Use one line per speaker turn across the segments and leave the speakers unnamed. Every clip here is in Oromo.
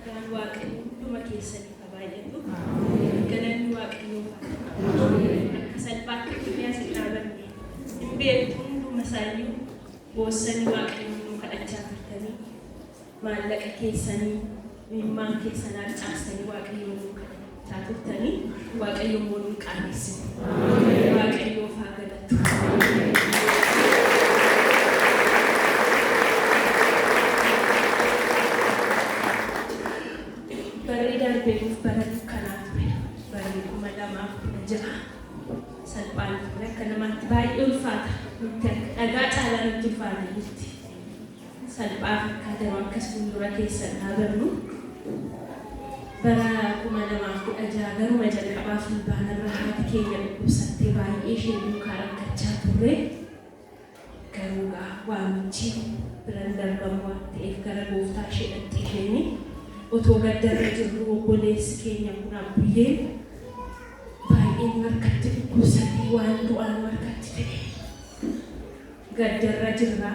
nagaan waaqayyo hunduma keessanii qabaayatu galanni waaqayyo akka salphaatti qiyyaas dhaabanne hin beektu hunduma isaanii boossanii waaqayyo nu kadhachaa turtanii maallaqa keessanii mimmaan keessanii caastanii waaqayyo nu kadhachaa turtanii waaqayyo immoo nu qaanesse waaqayyo faa galatu. Beruuf baratu kanaaf bari kuma lamaaf jira salphaan akka namaatti baay'ee ulfaata nuti dhagaa caalaa nutti ulfaata jirti salphaa fakkaatan akkas fuuldura keessa dhaabannu bara kuma lamaaf 16 garuma jalqabaa fulbaanarra haati keenya dhukkubsattee baay'ee ishee duukaa rakkachaa turre garuu waamichi biraan darbamu waan ta'eef gara gooftaa ishee dhaqxee isheenii otoo gaddarra jirru obboleessi keenya kun abbiyyee baay'ee markatti dhukkubsatee waan du'aan markatti ta'e gaddarra jirra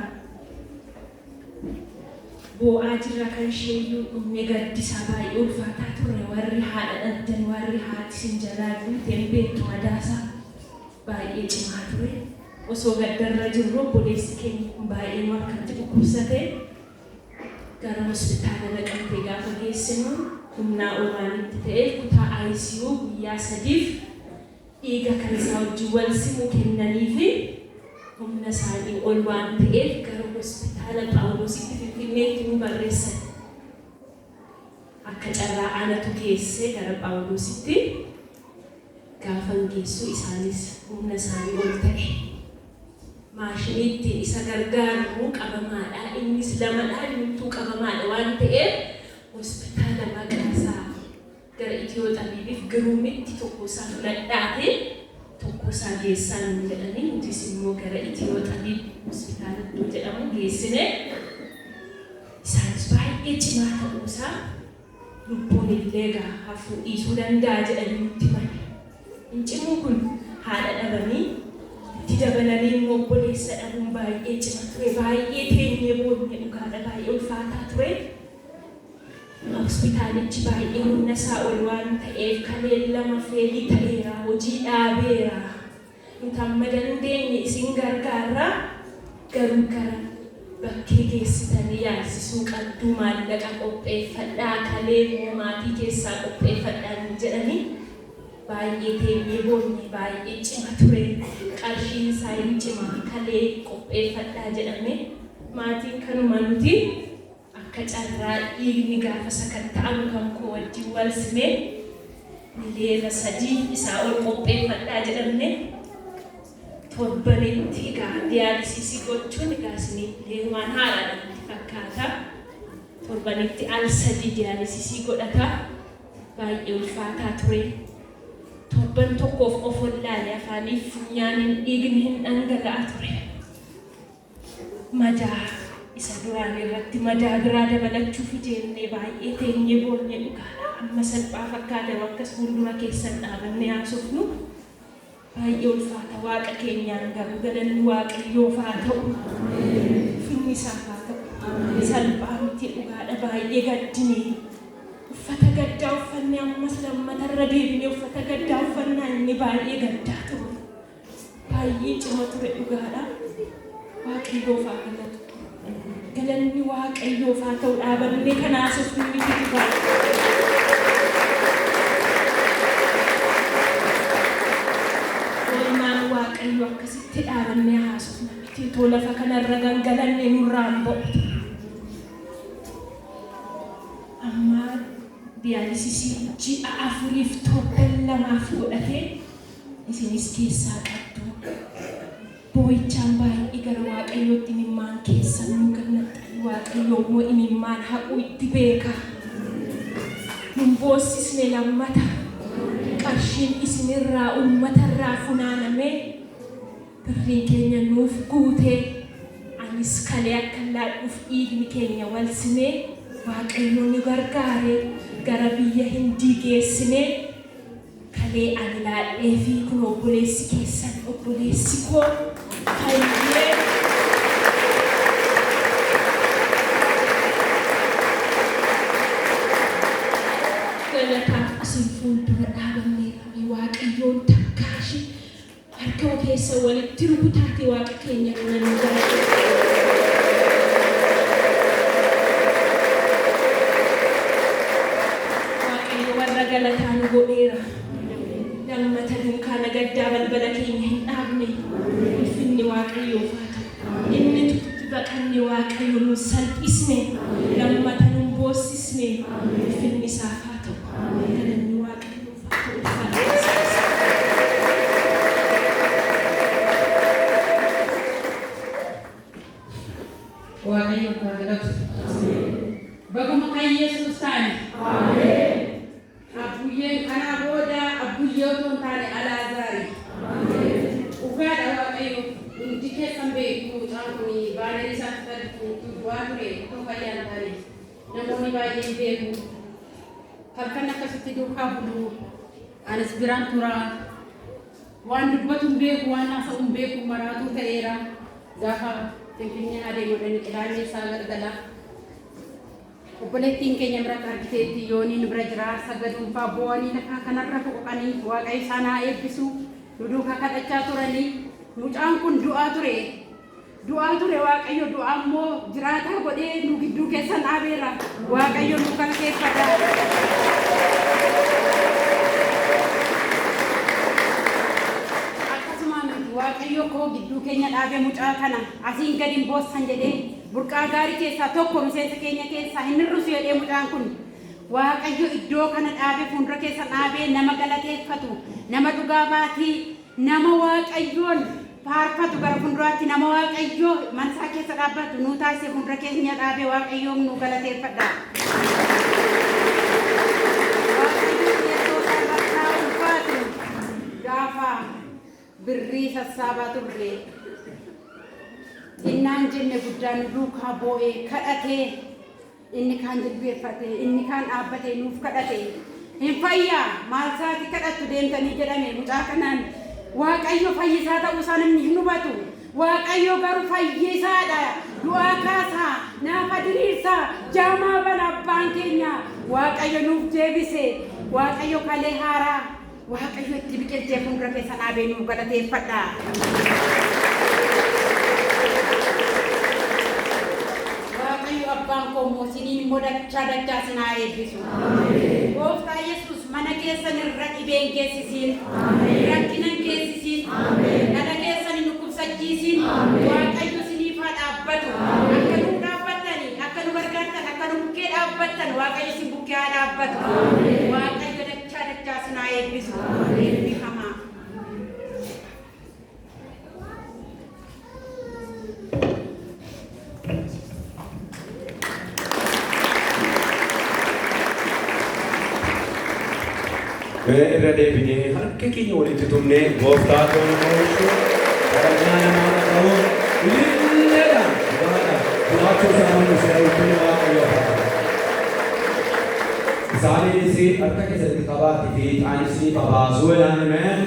boo'aa jirra kan isheeyyuu dhumne gaddisaa baay'ee ulfaataa turre warri haadha dhabdan warri haati sin jalaa duuteen beektu madaasaa baay'ee cimaa ture osoo gaddarra jirru obboleessi keenya kun baay'ee markatti dhukkubsatee gara hospitaala dhaqamtee gaafa geessinu humnaa olaanitti ta'e kutaa ICU guyyaa 3 dhiiga kan isaa wajjin wal simu kennanii fi humna isaanii ol waan ta'eef gara hospitaala Phaawulositti Finfinneetti nu barreessan. Akka carraa aanatu geessee gara Phaawulositti gaafa geessu isaanis humna isaanii ol ta'e. Maashiniitti isa gargaaru qabamaadha innis lamadha intuu qabamaadha waan ta'eef hospitaala Maqaasaa gara Itiyoo Xabiibiif Giruumitti tokkosaa fudhadhaate tokkosaa geessaan jedhanii nutis immoo gara Itiyoo Xabiib hospitaala iddoo jedhamu geessine isaanis baay'ee cimaa ta'uusaa lubbuun illee hafuu dhiisuu danda'a jedhanii nutti himani. Cimuun kun haadha dhabanii dabalanii obboleessa dhabuun baay'ee cima ture baay'ee teenyee boonye dhugaadha baay'ee ulfaataa ture hospitaalichi baay'ee humna isaa ol waan ta'eef kaleen lama feelii ta'eera hojii dhaabeera nuti amma dandeenye isin gargaarra garuu gara bakkee geessitanii yaalsisuu qabduu maallaqa qopheeffadhaa kalee maatii keessaa qopheeffadhaa jedhanii baay'ee teenyee boonye baay'ee cima ture qarshiin isaa hin cima kalee qopheeffadhaa jedhame maatiin kanuma nuti akka carraa dhiigni gaafa sakatta'amu kan koo wajjin wal simee miliyoona 3 isaa ol qopheeffadhaa jedhamne torbanitti diyaalisisii gochuun isinii waan haaraadha fakkaata torbanitti al 3 diyaalisisii godhata baay'ee ulfaataa ture. Torban tokkoof of wallaalee afaaniif funyaaniin dhiigni hin dhangala'aa ture. Madaa isa duraan irratti madaa biraa dabalachuuf jennee baay'ee teenyee boonye dhugaadha. Amma salphaa fakkaatan akkas fuuldura keessan dhaabannee haasofnu baay'ee ulfaata waaqa keenyaan garuu galanni waaqayyoof haa ta'u. Finni isaaf haa ta'u. Salphaa miti dhugaadha baay'ee gaddinee. Uffata gaddaa uffannee ammas lammatarra deebinee uffata gaddaa uffannaa inni baay'ee gaddaa ture. Baay'ee cima ture dhugaadha. Waaqayyoof haa galatu. Galanni waaqayyoof haa ta'u dhaabannee kan haasofnu miti dhugaadha. Oolmaan waaqayyoo akkasitti dhaabannee haasofna miti too lafa kanarra gangalannee nurraan bo'u. Amma diyaalisisii ji'a 4 torban 2 godhatee isinis keessaa qabdu boo'ichaan baay'ee gara waaqayyootti imimmaan keessa nu gannaxxan waaqayyoo immoo imimmaan haquu itti beeka nun boossisne lammata qarshiin isinirraa uummatarraa funaanamee birriin keenya nuuf guutee anis kalee akka laadhuuf dhiigni keenya wal simee waaqayyoon nu gargaaree gara biyya Hindii geessinee kalee ani laadhee fi kun obboleessi keessan obboleessi koo fayyee galataaf isin fuuldura dhaabanneerame Waaqayyoon takkaashi harka keessa walitti rukutaate Waaqa keenya kana nu Waaqayyo warra galataan godheera lammata dunkaana gaddaa balbala keenya hin dhaabne ulfinni Waaqayyoof haa ta'u inni baqanni Waaqayyo nu salphisne lammata nu boosisne ulfinni isaaf haa ta'u galanni Waaqayyoof haa ta'u
Waaqayyo kadhatu baguma kan Yesuus taane abuyyeen kana booda abuyyootuun taane Alaazaari ugaadha Waaqayyo hundi keessan beeku mucaan baala isaa du'aa ture otoo fayyaan taane namoonni baay'een beeku halkan akkasitti duukaa bulu anis biraan turaa waan dubbatuun beeku waan haasa'uun beeku maraatuu ta'eera gaafa Finfinnee adeemuudhaan qidaamee isaa galgala obboleettiin keenya bira argiteetti yooniin bira jira sagaduunfaa bu'anii lafa kanarra foqoqanii Waaqayyo isaan haa eebbisu nu duukaa kadhachaa turanii mucaan kun du'aa ture Waaqayyo du'aa immoo jiraataa godhee nu gidduu keessan dhaabeera Waaqayyo nu galateeffata. Waaqayyo koo gidduu keenya dhaabe mucaa kana asiin gadi boossan jedhee burqaa gaarii keessaa tokko miseensa keenya keessaa hin hir'isu jedhee mucaan kun Waaqayyo iddoo kana dhaabe fuuldura keessa dhaabee nama galateeffatu nama dhugaa baatii nama Waaqayyoon faarfatu gara fuulduraatti nama Waaqayyo mansaa keessa dhaabbatu nu taasise fuuldura keenya dhaabe Waaqayyoon nu galateeffadha. Waaqayyo keessoo sarbataa ulfaatu gaafa birrii sassaabaa turre innaan jenne guddaan duukaa boo'ee kadhatee inni kaan jilbeeffate inni kaan dhaabbatee nuuf kadhate hin fayyaa maal isaati kadhattu deemtanii jedhame mucaa kanaan Waaqayyo fayyisaa ta'uu isaa namni hin hubatu Waaqayyo garuu fayyisaadha du'aa kaasaa naafa diriirsaa jaamaa bana abbaan keenya Waaqayyo nuuf deebise Waaqayyo kalee haaraa Waaqayyo itti biqilchee fuuldura keessa dhaabee nuuf galateeffadha. Waaqayyo abbaan koo moosiniin immoo dachaa sinaa eebbisu. Gooftaa Yesuus mana keessan irra dhibeen geessisiin, rakkinan geessisiin, dhala keessan nu kubsachiisiin, Waaqayyo siniif haa dhaabbatu. Akka nu dhaabbattani, akka nu gargaartan, akka nu bukkee dhaabbattan, Waaqayyo sin bukkee haa dhaabbatu. Waaqayyo dachaa sinaa eebbisu. Eebbifamaa.
irra deebinee harka keenya walitti tumnee gooftaa to'annoo kadhannaa namaa dhaga'uun ililleedhaan waaqa jiraachuu isaanii nuusee ulfinni Waaqayyo isaanis harka keessatti qabaatti fi ixaanis ni babaasuu jedhaan himeen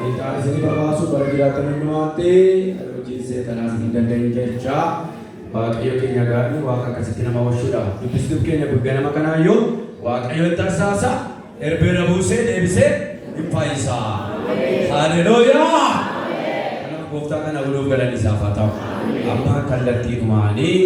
ixaanis ni babaasuu bara jiraatan hundumaatti hojii seexanaas hin dandeenye jecha Waaqayyo keenya gaarii waaqa akkasitti nama washuudha dubbisituuf keenya ganama kanaayyuu Waaqayyo tarsaasa erbeera buusee deebisee hin fayyisaa. Haleluuyaa. Kanaaf gooftaa kana buluuf galan isaaf haa ta'u. Amma kallattii dhumaanii